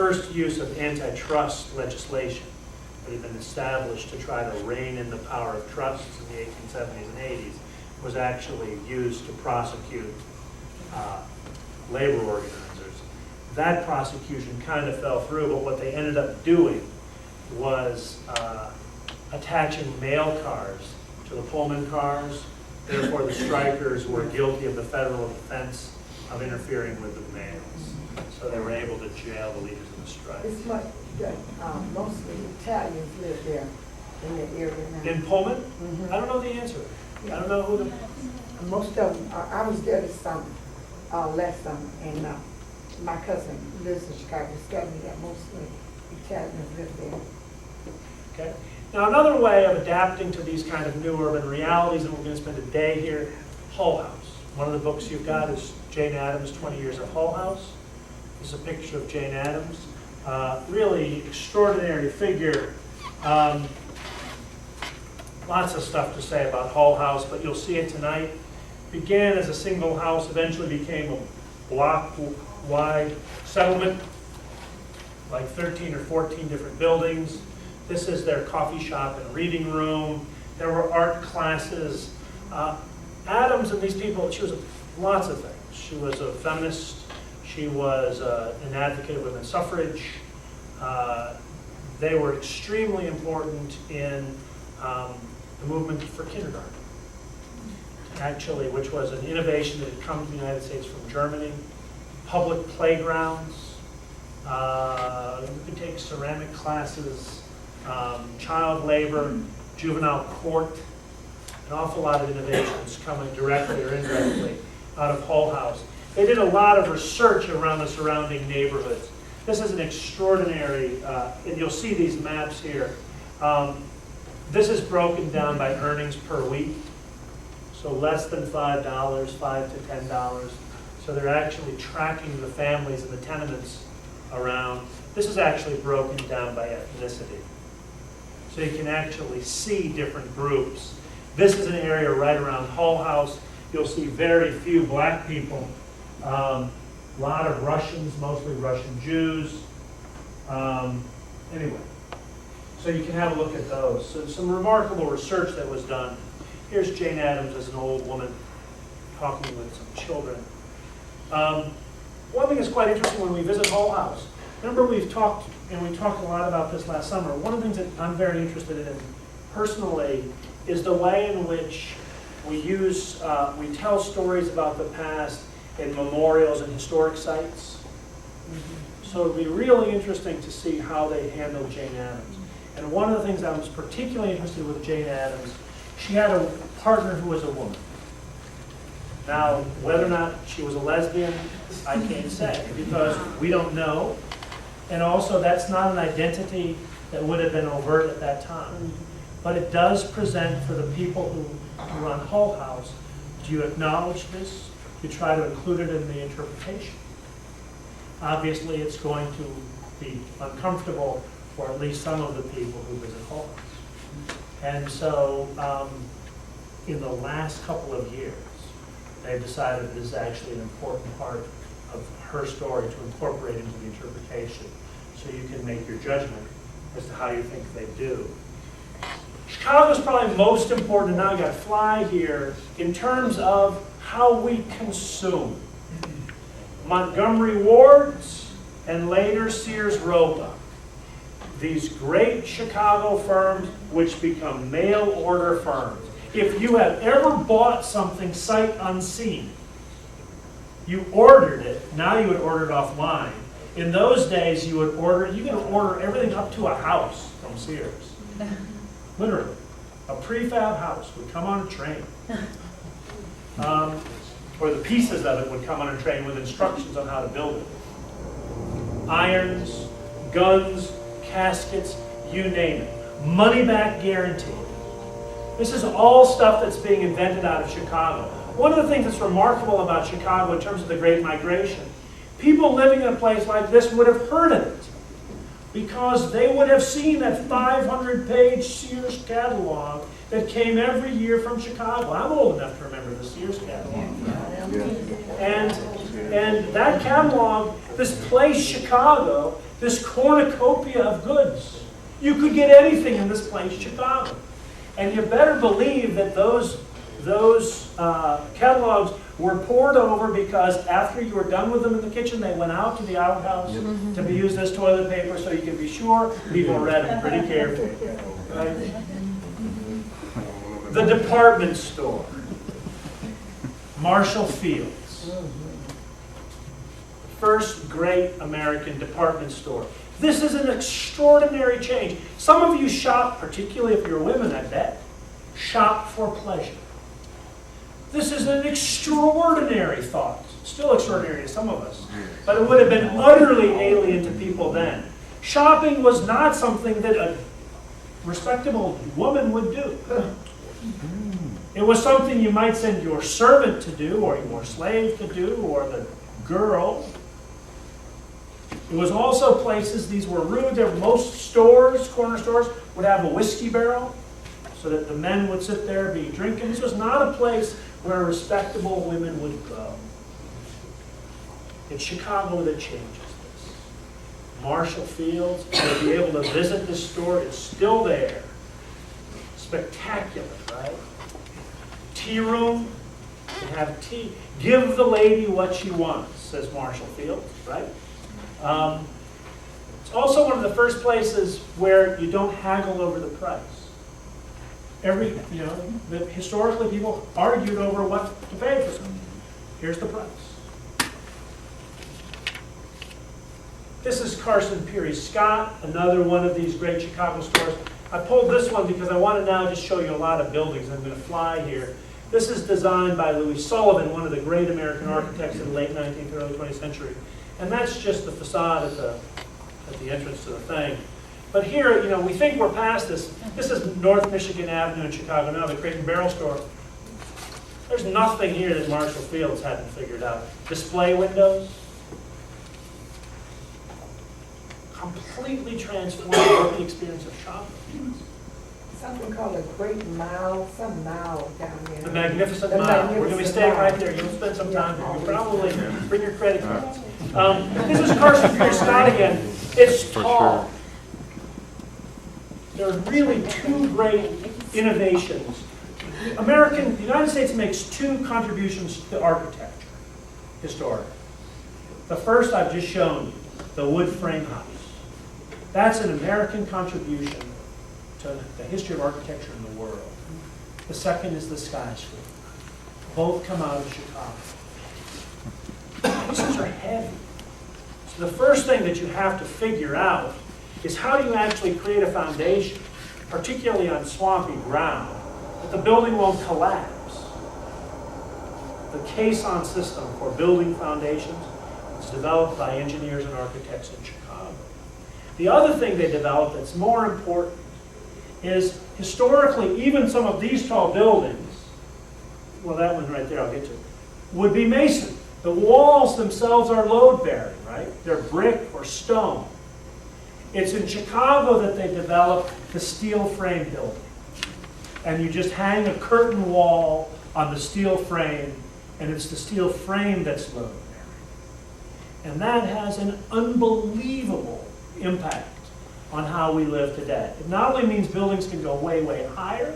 first use of antitrust legislation that had been established to try to rein in the power of trusts in the 1870s and 80s was actually used to prosecute labor organizers. That prosecution kind of fell through, but what they ended up doing was attaching mail cars to the Pullman cars. Therefore, the strikers were guilty of the federal offense of interfering with the mails. So they were able to jail the leaders of the strike. It's much that mostly Italians live there in the area now. In Pullman? Mm-hmm. I don't know the answer. I don't know who the... Most of them, I was there this summer, last summer, and my cousin lives in Chicago. He's telling me that mostly Italians live there. Okay. Now, another way of adapting to these kind of new urban realities, and we're going to spend a day here, Hull House. One of the books you've got is Jane Addams' 20 Years of Hull House. This is a picture of Jane Addams. Really extraordinary figure. Lots of stuff to say about Hull House, but you'll see it tonight. Began as a single house, eventually became a block-wide settlement, like 13 or 14 different buildings. This is their coffee shop and reading room. There were art classes. Addams and these people, she was lots of things. She was a feminist. She was an advocate of women's suffrage. They were extremely important in the movement for kindergarten, actually, which was an innovation that had come to the United States from Germany. Public playgrounds. You could take ceramic classes, child labor, juvenile court. An awful lot of innovations coming directly or indirectly out of Hull House. They did a lot of research around the surrounding neighborhoods. This is an extraordinary, and you'll see these maps here. This is broken down by earnings per week. So less than $5, $5 to $10. So they're actually tracking the families in the tenements around. This is actually broken down by ethnicity. So you can actually see different groups. This is an area right around Hull House. You'll see very few black people. A lot of Russians, mostly Russian Jews. Anyway, so you can have a look at those. So some remarkable research that was done. Here's Jane Addams as an old woman talking with some children. One thing that's quite interesting when we visit Hull House, remember we talked a lot about this last summer. One of the things that I'm very interested in personally is the way in which we tell stories about the past in memorials and historic sites. So it'd be really interesting to see how they handle Jane Addams. And one of the things I was particularly interested with Jane Addams, she had a partner who was a woman. Now, whether or not she was a lesbian, I can't say, because we don't know. And also, that's not an identity that would have been overt at that time. But it does present for the people who run Hull House. Do you acknowledge this? You try to include it in the interpretation. Obviously, it's going to be uncomfortable for at least some of the people who visit Hull House. And so, in the last couple of years, they've decided this is actually an important part of her story to incorporate into the interpretation, so you can make your judgment as to how you think they do. Chicago is probably most important, and now I've got to fly here, in terms of how we consume. Montgomery Ward's and later Sears Roebuck, these great Chicago firms which become mail order firms. If you have ever bought something sight unseen, you ordered it, now you would order it offline. In those days, you can order everything up to a house from Sears. Literally. A prefab house would come on a train. Or the pieces of it would come on a train with instructions on how to build it. Irons, guns, caskets, you name it. Money back guarantee. This is all stuff that's being invented out of Chicago. One of the things that's remarkable about Chicago in terms of the Great Migration, people living in a place like this would have heard of it because they would have seen that 500-page Sears catalog that came every year from Chicago. I'm old enough to remember the Sears catalog. And that catalog, This place, Chicago, this cornucopia of goods. You could get anything in this place, Chicago. And you better believe that those catalogs were poured over because after you were done with them in the kitchen, they went out to the outhouse to be used as toilet paper, so you can be sure people read them pretty carefully. Right? The department store, Marshall Field's. First great American department store. This is an extraordinary change. Some of you shop, particularly if you're women, I bet, shop for pleasure. This is an extraordinary thought. Still extraordinary to some of us. But it would have been utterly alien to people then. Shopping was not something that a respectable woman would do. It was something you might send your servant to do, or your slave to do, or the girl. It was also places, these were rude. Most stores, corner stores, would have a whiskey barrel so that the men would sit there be drinking. This was not a place where respectable women would go. It's Chicago that changes this. Marshall Field's, you'll be able to visit this store. It's still there. Spectacular, right? Tea room, you have tea. Give the lady what she wants, says Marshall Field, right? It's also one of the first places where you don't haggle over the price. Historically people argued over what to pay for something. Here's the price. This is Carson Peary Scott, another one of these great Chicago stores. I pulled this one because I want to now just show you a lot of buildings. I'm going to fly here. This is designed by Louis Sullivan, one of the great American architects in the late 19th, early 20th century. And that's just the facade at the entrance to the thing. But here, we think we're past this. This is North Michigan Avenue in Chicago now, the Crate and Barrel store. There's nothing here that Marshall Fields hadn't figured out. Display windows. Completely transformed the experience of shopping. Something called a Great Mile, some mile down there. The Magnificent Mile. We're going to be staying right there. You'll spend some time there. You'll probably bring your credit cards. This is Carson Peary Scott again. It's tall. There are really two great innovations. The United States makes two contributions to architecture, historically. The first I've just shown you, the wood frame house. That's an American contribution to the history of architecture in the world. The second is the skyscraper. Both come out of Chicago. These are heavy. So the first thing that you have to figure out is how do you actually create a foundation, particularly on swampy ground, that the building won't collapse. The caisson system for building foundations is developed by engineers and architects in Chicago. The other thing they developed that's more important is historically, even some of these tall buildings, well, that one right there I'll get to, would be mason. The walls themselves are load-bearing, right? They're brick or stone. It's in Chicago that they developed the steel frame building. And you just hang a curtain wall on the steel frame, and it's the steel frame that's load-bearing. And that has an unbelievable impact on how we live today. It not only means buildings can go way, way higher,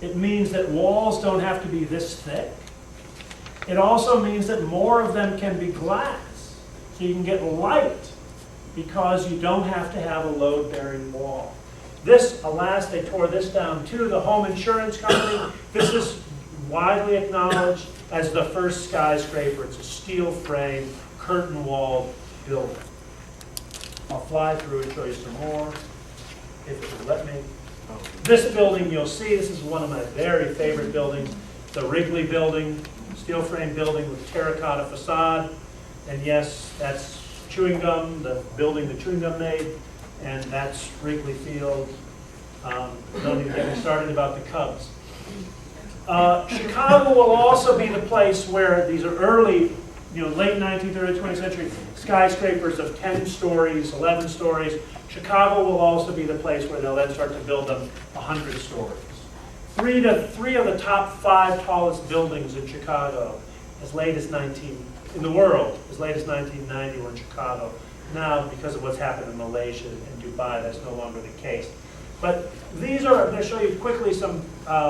it means that walls don't have to be this thick. It also means that more of them can be glass, so you can get light because you don't have to have a load-bearing wall. This, alas, they tore this down too, the home insurance company. This is widely acknowledged as the first skyscraper. It's a steel frame, curtain-walled building. I'll fly through and show you some more, if it will let me. This building you'll see, this is one of my very favorite buildings, the Wrigley Building, steel frame building with terracotta facade. And yes, that's chewing gum, the building that chewing gum made, and that's Wrigley Field. Don't even get me started about the Cubs. Chicago will also be the place where these are early, late 19th, early 20th century skyscrapers of 10 stories, 11 stories. Chicago will also be the place where they'll then start to build them 100 stories. Three of the top 5 tallest buildings in Chicago as late as 1950. in the world. As late as 1990 were in Chicago. Now, because of what's happened in Malaysia and Dubai, that's no longer the case. But these are, I'm going to show you quickly some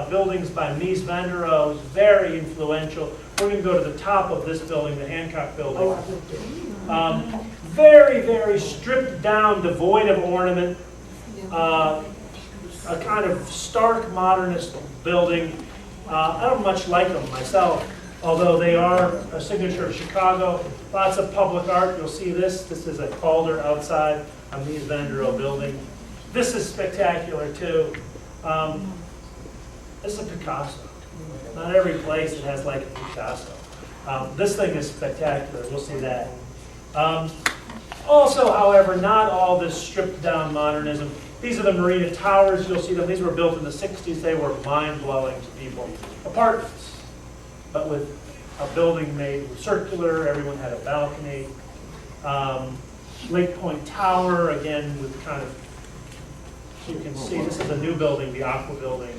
buildings by Mies van der Rohe, very influential. We're going to go to the top of this building, the Hancock building. Oh, I looked at it. Very, very stripped down, devoid of ornament. A kind of stark modernist building. I don't much like them myself, although they are a signature of Chicago. Lots of public art. You'll see this. This is a Calder outside a Mies van der Rohe building. This is spectacular too. This is a Picasso. Not every place it has like a Picasso. This thing is spectacular. We'll see that. Also, however, not all this stripped down modernism. These are the Marina Towers. You'll see them. These were built in the 60s. They were mind-blowing to people. Apartments, but with a building made circular. Everyone had a balcony. Lake Point Tower, again, with kind of, you can see, this is a new building, the Aqua building.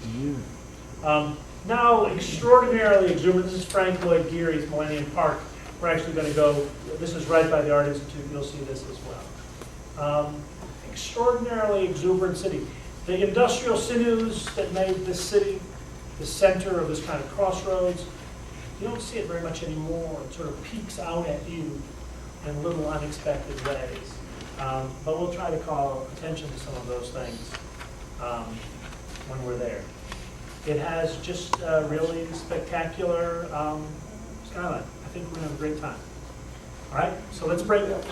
Now, extraordinarily exuberant. This is Frank Lloyd Geary's Millennium Park. We're actually going to go, this is right by the Art Institute. You'll see this as well. Extraordinarily exuberant city. The industrial sinews that made this city the center of this kind of crossroads, you don't see it very much anymore. It sort of peeks out at you in little unexpected ways. But we'll try to call attention to some of those things when we're there. It has just a really spectacular skyline. I think we're going to have a great time. All right, so let's break it up.